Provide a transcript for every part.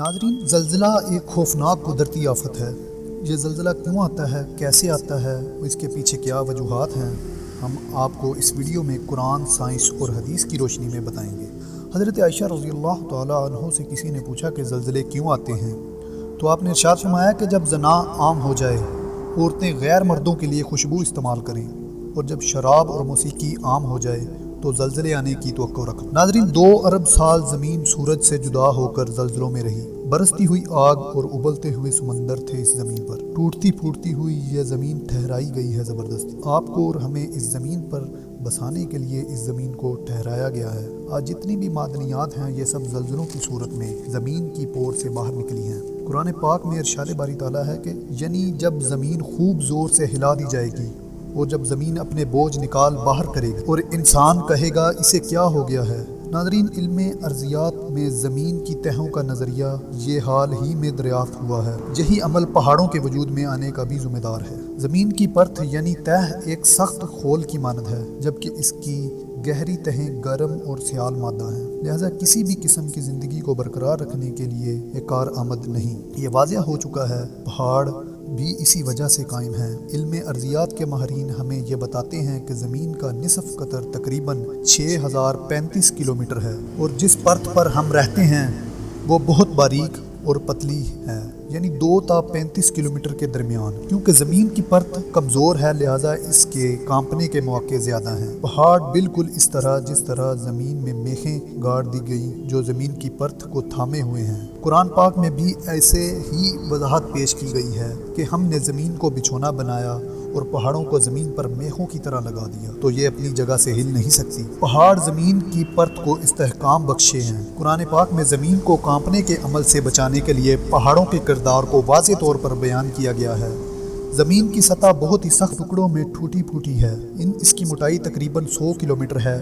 ناظرین، زلزلہ ایک خوفناک قدرتی آفت ہے۔ یہ زلزلہ کیوں آتا ہے، کیسے آتا ہے، اس کے پیچھے کیا وجوہات ہیں، ہم آپ کو اس ویڈیو میں قرآن، سائنس اور حدیث کی روشنی میں بتائیں گے۔ حضرت عائشہ رضی اللہ تعالیٰ عنہ سے کسی نے پوچھا کہ زلزلے کیوں آتے ہیں، تو آپ نے ارشاد فرمایا کہ جب زنا عام ہو جائے، عورتیں غیر مردوں کے لیے خوشبو استعمال کریں، اور جب شراب اور موسیقی عام ہو جائے تو زلزلے آنے کی توقع رکھیں۔ ناظرین، 2 ارب سال زمین سورج سے جدا ہو کر زلزلوں میں رہی۔ برستی ہوئی آگ اور ابلتے ہوئے سمندر تھے اس زمین پر۔ ٹوٹتی پھوٹتی ہوئی یہ زمین ٹھہرائی گئی ہے زبردستی۔ آپ کو اور ہمیں اس زمین پر بسانے کے لیے اس زمین کو ٹھہرایا گیا ہے۔ آج جتنی بھی معدنیات ہیں، یہ سب زلزلوں کی صورت میں زمین کی پور سے باہر نکلی ہیں۔ قرآن پاک میں ارشاد باری تعالیٰ ہے کہ یعنی جب زمین خوب زور سے ہلا دی جائے گی اور جب زمین اپنے بوجھ نکال باہر کرے گی اور انسان کہے گا اسے کیا ہو گیا ہے۔ ناظرین، علم ارضیات میں زمین کی تہوں کا نظریہ یہ حال ہی میں دریافت ہوا ہے۔ یہی عمل پہاڑوں کے وجود میں آنے کا بھی ذمہ دار ہے۔ زمین کی پرت یعنی تہ ایک سخت خول کی مانند ہے، جبکہ اس کی گہری تہیں گرم اور سیال مادہ ہیں، لہذا کسی بھی قسم کی زندگی کو برقرار رکھنے کے لیے یہ کارآمد نہیں۔ یہ واضح ہو چکا ہے، پہاڑ بھی اسی وجہ سے قائم ہیں۔ علم ارضیات کے ماہرین ہمیں یہ بتاتے ہیں کہ زمین کا نصف قطر تقریباً 6035 کلومیٹر ہے، اور جس پرت پر ہم رہتے ہیں وہ بہت باریک اور پتلی ہے، یعنی 2 تا 35 کلومیٹر کے درمیان۔ کیونکہ زمین کی پرت کمزور ہے، لہذا اس کے کانپنے کے مواقع زیادہ ہیں۔ پہاڑ بالکل اس طرح جس طرح زمین میں میخیں گاڑ دی گئی جو زمین کی پرت کو تھامے ہوئے ہیں۔ قرآن پاک میں بھی ایسے ہی وضاحت پیش کی گئی ہے کہ ہم نے زمین کو بچھونا بنایا اور پہاڑوں کو زمین پر میخوں کی طرح لگا دیا تو یہ اپنی جگہ سے ہل نہیں سکتی۔ پہاڑ زمین کی پرت کو استحکام بخشے ہیں۔ قرآن پاک میں زمین کو کانپنے کے عمل سے بچانے کے لیے پہاڑوں کے کردار کو واضح طور پر بیان کیا گیا ہے۔ زمین کی سطح بہت ہی سخت ٹکڑوں میں ٹوٹی پھوٹی ہے۔ اس کی موٹائی تقریباً 100 کلومیٹر ہے۔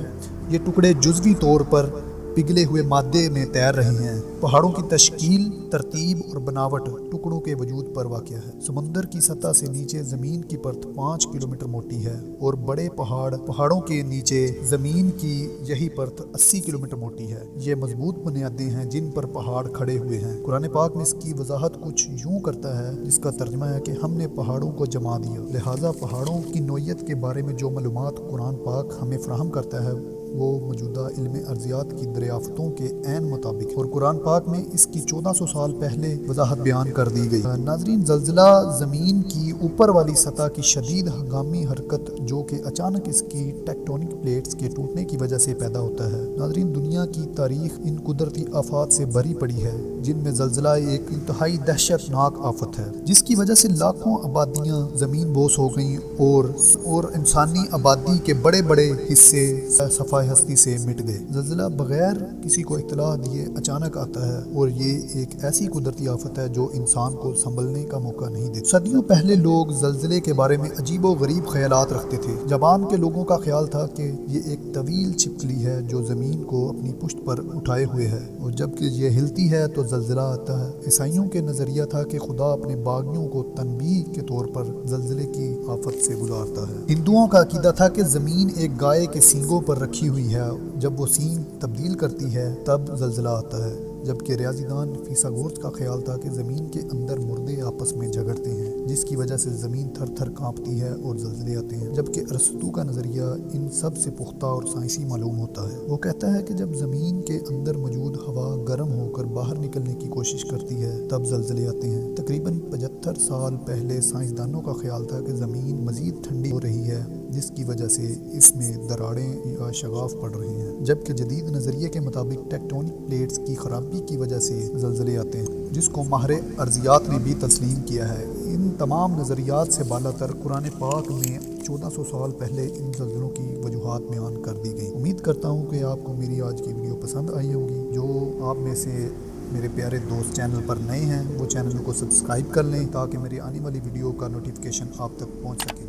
یہ ٹکڑے جزوی طور پر پگھلے ہوئے مادے میں تیر رہے ہیں۔ پہاڑوں کی تشکیل، ترتیب اور بناوٹ ٹکڑوں کے وجود پر واقع ہے۔ سمندر کی سطح سے نیچے زمین کی پرت 5 کلومیٹر موٹی ہے، اور بڑے پہاڑوں کے نیچے زمین کی یہی پرت 80 کلومیٹر موٹی ہے۔ یہ مضبوط بنیادیں ہیں جن پر پہاڑ کھڑے ہوئے ہیں۔ قرآن پاک میں اس کی وضاحت کچھ یوں کرتا ہے، جس کا ترجمہ ہے کہ ہم نے پہاڑوں کو جما دیا۔ لہٰذا پہاڑوں کی نوعیت کے بارے میں جو معلومات قرآن پاک ہمیں فراہم کرتا ہے وہ موجودہ علم ارضیات کی دریافتوں کے عین مطابق، اور قرآن پاک میں اس کی 1400 سال پہلے وضاحت بیان کر دی گئی۔ ناظرین، زلزلہ زمین کی اوپر والی سطح کی شدید ہنگامی حرکت جو کہ اچانک اس کی ٹیکٹونک پلیٹس کے ٹوٹنے کی وجہ سے پیدا ہوتا ہے۔ ناظرین، دنیا کی تاریخ ان قدرتی آفات سے بھری پڑی ہے جن میں زلزلہ ایک انتہائی دہشت ناک آفت ہے، جس کی وجہ سے لاکھوں آبادیاں زمین بوس ہو گئیں اور انسانی آبادی کے بڑے بڑے حصے صفحہ ہستی سے مٹ گئے۔ زلزلہ بغیر کسی کو اطلاع دیے اچانک آتا ہے، اور یہ ایک ایسی قدرتی آفت ہے جو انسان کو سنبھلنے کا موقع نہیں دیتی۔ صدیوں پہلے لوگ زلزلے کے بارے میں عجیب و غریب خیالات رکھتے تھے۔ جوان کے لوگوں کا خیال تھا کہ یہ ایک طویل چھپکلی ہے جو زمین کو اپنی پشت پر اٹھائے ہوئے ہے، اور جب کہ یہ ہلتی ہے تو زلزلہ آتا ہے۔ عیسائیوں کے نظریہ تھا کہ خدا اپنے باغیوں کو تنبیہ کے طور پر زلزلے کی آفت سے گزارتا ہے۔ ہندوؤں کا عقیدہ تھا کہ زمین ایک گائے کے سینگوں پر رکھی ہوئی ہے، جب وہ سینگ تبدیل کرتی ہے تب زلزلہ آتا ہے، جبکہ ریاضی دان فیثاغورس کا خیال تھا کہ زمین کے اندر مردے آپس میں جھگڑتے ہیں، جس کی وجہ سے زمین تھر تھر کانپتی ہے اور زلزلے آتے ہیں، جبکہ ارسطو کا نظریہ ان سب سے پختہ اور سائنسی معلوم ہوتا ہے۔ وہ کہتا ہے کہ جب زمین کے اندر موجود ہوا گرم ہو کر باہر نکلنے کی کوشش کرتی ہے تب زلزلے آتے ہیں۔ تقریباً 75 سال پہلے سائنسدانوں کا خیال تھا کہ زمین مزید ٹھنڈی ہو رہی ہے، جس کی وجہ سے اس میں دراڑیں یا شگاف پڑ رہے ہیں، جبکہ جدید نظریے کے مطابق ٹیکٹونک پلیٹس کی خرابی کی وجہ سے زلزلے آتے ہیں، جس کو ماہر ارضیات نے بھی تسلیم کیا ہے۔ ان تمام نظریات سے بالاتر قرآن پاک میں 1400 سال پہلے ان زلزلوں کی وجوہات بیان کر دی گئی۔ امید کرتا ہوں کہ آپ کو میری آج کی ویڈیو پسند آئی ہوگی۔ جو آپ میں سے میرے پیارے دوست چینل پر نئے ہیں وہ چینل کو سبسکرائب کر لیں تاکہ میری آنے والی ویڈیو کا نوٹیفیکیشن آپ تک پہنچ سکے۔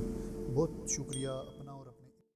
بہت شکریہ۔